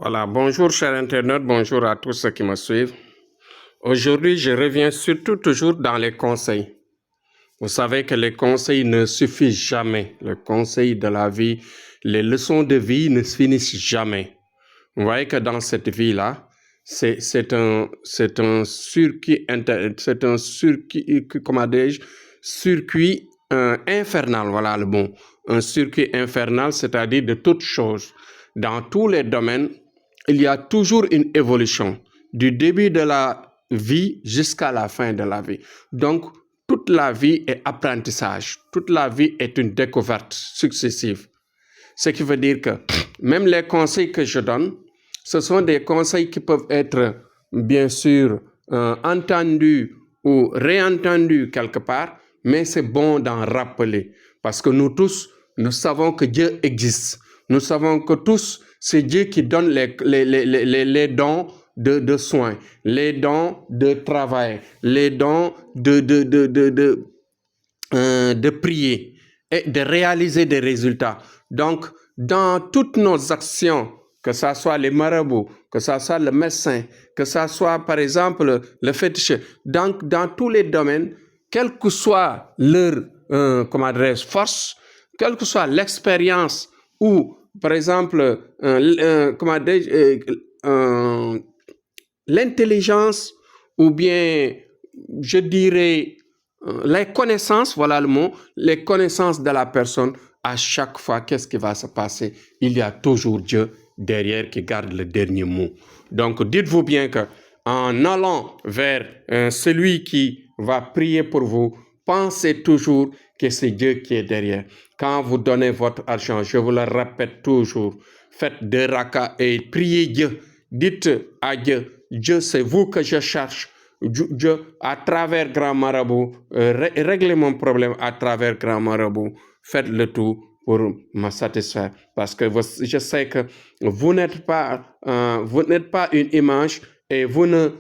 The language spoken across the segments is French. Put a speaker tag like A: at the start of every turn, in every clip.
A: Voilà, bonjour chers internautes, bonjour à tous ceux qui me suivent. Aujourd'hui, je reviens surtout toujours dans les conseils. Vous savez que les conseils ne suffisent jamais. Les conseils de la vie, les leçons de vie ne finissent jamais. Vous voyez que dans cette vie-là, c'est un circuit, comment dis-je, circuit infernal, voilà le bon. Un circuit infernal, c'est-à-dire de toutes choses. Dans tous les domaines, il y a toujours une évolution, du début de la vie jusqu'à la fin de la vie. Donc, toute la vie est apprentissage, toute la vie est une découverte successive. Ce qui veut dire que même les conseils que je donne, ce sont des conseils qui peuvent être, bien sûr, entendus ou réentendus quelque part, mais c'est bon d'en rappeler. Parce que nous tous, nous savons que Dieu existe. Nous savons que tous, c'est Dieu qui donne les dons de soins, les dons de travail, les dons de prier et de réaliser des résultats. Donc, dans toutes nos actions, que ce soit les marabouts, que ce soit le médecin, que ce soit par exemple le féticheur, donc dans tous les domaines, quelle que soit leur force, quelle que soit l'expérience ou par exemple l'intelligence ou bien je dirais les connaissances, voilà le mot, les connaissances de la personne, à chaque fois, qu'est-ce qui va se passer? Il y a toujours Dieu derrière qui garde le dernier mot. Donc, dites-vous bien que en allant vers celui qui va prier pour vous, pensez toujours que c'est Dieu qui est derrière. Quand vous donnez votre argent, je vous le répète toujours, faites 2 rakas et priez Dieu. Dites à Dieu, Dieu, c'est vous que je cherche. Dieu, à travers Grand Marabout, réglez mon problème à travers Grand Marabout. Faites le tout pour me satisfaire. Parce que je sais que vous n'êtes pas une image et vous ne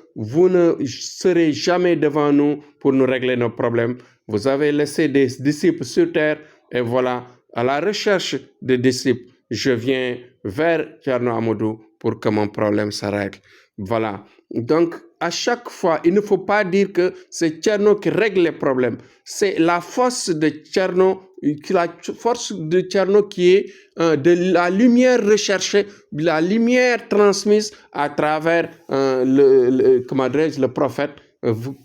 A: serez jamais devant nous pour nous régler nos problèmes. Vous avez laissé des disciples sur terre et voilà, à la recherche des disciples, je viens vers Thierno Amadou pour que mon problème se règle. Voilà. Donc, à chaque fois, il ne faut pas dire que c'est Thierno qui règle les problèmes. C'est la force de Thierno, qui est de la lumière recherchée, de la lumière transmise à travers le prophète,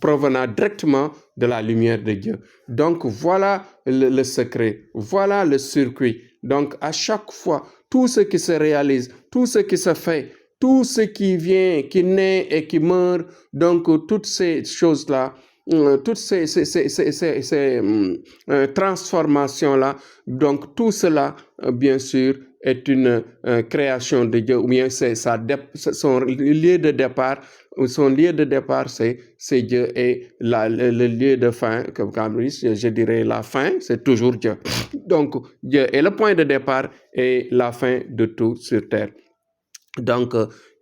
A: provenant directement de la lumière de Dieu. Donc, voilà le secret, voilà le circuit. Donc, à chaque fois, tout ce qui se réalise, tout ce qui se fait, tout ce qui vient, qui naît et qui meurt, donc toutes ces choses-là, toutes ces transformations-là, donc tout cela, bien sûr, est une création de Dieu, ou bien son lieu de départ, c'est Dieu, et le lieu de fin, comme je dirais la fin, c'est toujours Dieu. Donc, Dieu est le point de départ et la fin de tout sur terre. Donc,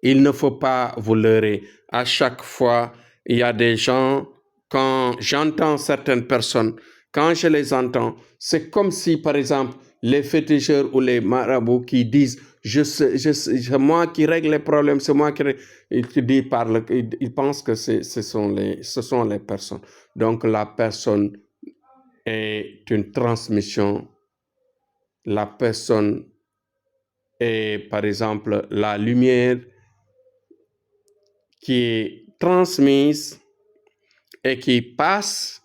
A: il ne faut pas vous leurrer. À chaque fois, il y a des gens, quand j'entends certaines personnes, quand je les entends, c'est comme si, par exemple, les féticheurs ou les marabouts qui disent c'est moi qui règle les problèmes, c'est moi qui ils pensent que ce sont les personnes. Donc, la personne est une transmission. La personne est, par exemple, la lumière qui est transmise et qui passe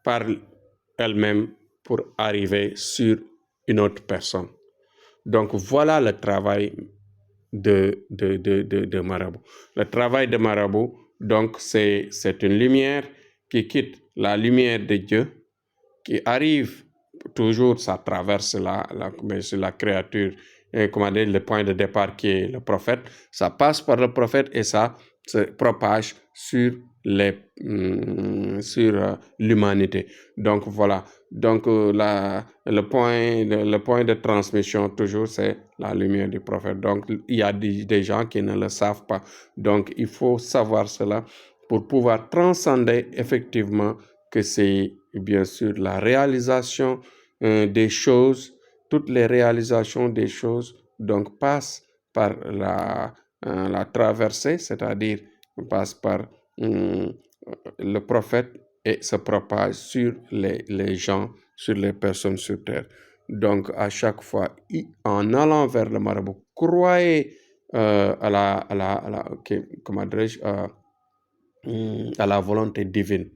A: par elle-même pour arriver sur une autre personne. Donc, voilà le travail de Marabout. Le travail de Marabout, donc, c'est une lumière qui quitte la lumière de Dieu, qui arrive toujours, ça traverse la créature, le point de départ qui est le prophète, ça passe par le prophète et ça se propage sur l'humanité. Donc voilà, donc le point de transmission toujours c'est la lumière du prophète. Donc il y a des gens qui ne le savent pas. Donc il faut savoir cela pour pouvoir transcender effectivement que c'est bien sûr la réalisation des choses, toutes les réalisations des choses donc passent par la traversée, c'est-à-dire passe par le prophète et se propage sur les gens, sur les personnes sur terre. Donc, à chaque fois, en allant vers le marabout, croyez comment dirais-je, à la volonté divine.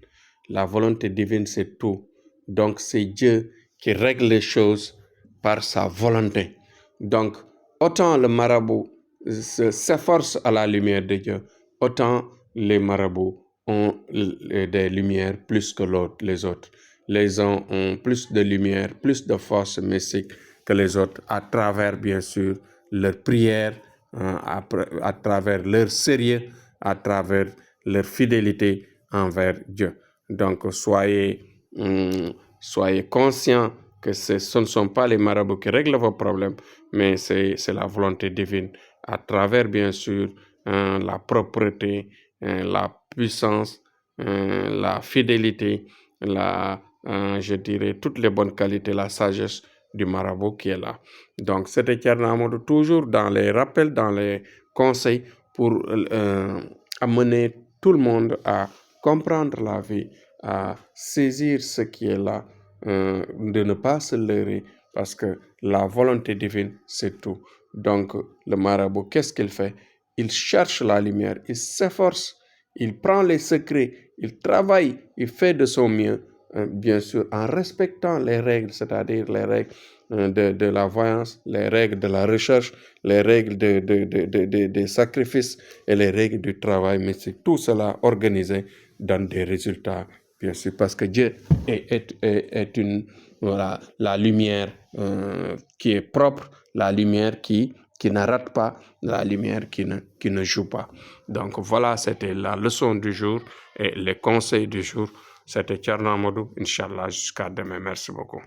A: La volonté divine, c'est tout. Donc, c'est Dieu qui règle les choses par sa volonté. Donc, autant le marabout s'efforce à la lumière de Dieu, autant les marabouts ont des lumières plus que les autres. Les uns ont plus de lumière, plus de force mystique que les autres à travers, bien sûr, leur prière, à travers leur sérieux, à travers leur fidélité envers Dieu. Donc, soyez conscients que ce ne sont pas les marabouts qui règlent vos problèmes, mais c'est la volonté divine à travers, bien sûr, la propreté, la puissance, la fidélité, je dirais, toutes les bonnes qualités, la sagesse du marabout qui est là. Donc, c'était Thierno Amadou, toujours dans les rappels, dans les conseils pour amener tout le monde à comprendre la vie, à saisir ce qui est là, de ne pas se leurrer, parce que la volonté divine, c'est tout. Donc, le marabout, qu'est-ce qu'il fait? Il cherche la lumière, il s'efforce, il prend les secrets, il travaille, il fait de son mieux, bien sûr, en respectant les règles, c'est-à-dire les règles de la voyance, les règles de la recherche, les règles des sacrifices et les règles du travail, mais c'est tout cela organisé donne des résultats, bien sûr, parce que Dieu est la lumière qui est propre, la lumière qui ne rate pas, la lumière qui ne joue pas. Donc voilà, c'était la leçon du jour et les conseils du jour. C'était Thierno Amadou, Inch'Allah, jusqu'à demain. Merci beaucoup.